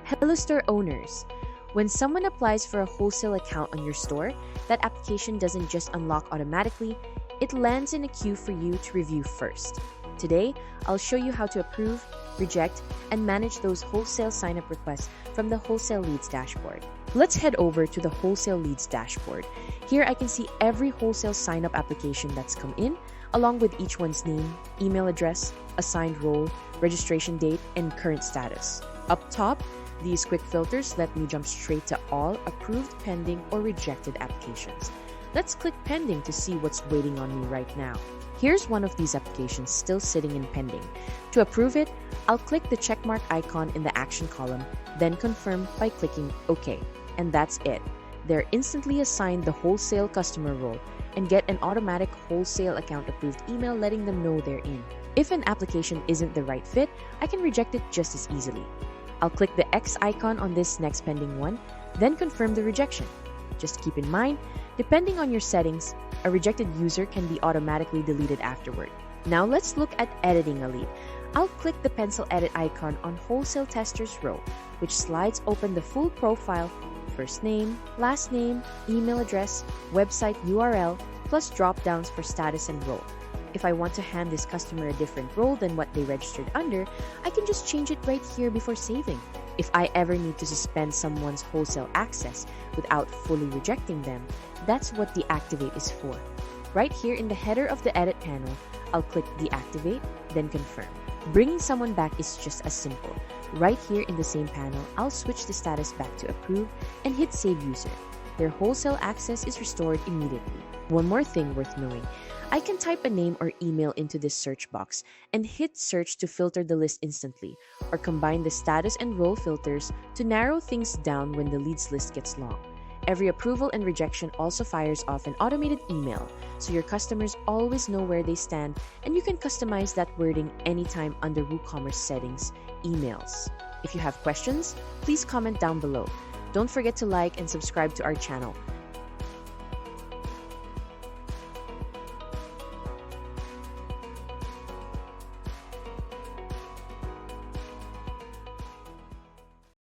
Hello store owners. When someone applies for a wholesale account on your store, that application doesn't just unlock automatically, it lands in a queue for you to review first. Today, I'll show you how to approve, reject, and manage those wholesale sign-up requests from the Wholesale Leads Dashboard. Let's head over to the Wholesale Leads Dashboard. Here I can see every wholesale sign-up application that's come in, along with each one's name, email address, assigned role, registration date, and current status. Up top, these quick filters let me jump straight to all approved, pending, or rejected applications. Let's click pending to see what's waiting on me right now. Here's one of these applications still sitting in pending. To approve it, I'll click the checkmark icon in the action column, then confirm by clicking OK. And that's it. They're instantly assigned the wholesale customer role and get an automatic wholesale account approved email letting them know they're in. If an application isn't the right fit, I can reject it just as easily. I'll click the X icon on this next pending one, then confirm the rejection. Just keep in mind, depending on your settings, a rejected user can be automatically deleted afterward. Now let's look at editing a lead. I'll click the pencil edit icon on Wholesale Testers row, which slides open the full profile, first name, last name, email address, website URL, plus drop-downs for status and role. If I want to hand this customer a different role than what they registered under, I can just change it right here before saving. If I ever need to suspend someone's wholesale access without fully rejecting them, that's what deactivate is for. Right here in the header of the edit panel, I'll click deactivate, then confirm. Bringing someone back is just as simple. Right here in the same panel, I'll switch the status back to approve and hit save user. Their wholesale access is restored immediately. One more thing worth knowing, I can type a name or email into this search box and hit search to filter the list instantly, or combine the status and role filters to narrow things down when the leads list gets long. Every approval and rejection also fires off an automated email, so your customers always know where they stand, and you can customize that wording anytime under WooCommerce settings, emails. If you have questions, please comment down below. Don't forget to like and subscribe to our channel.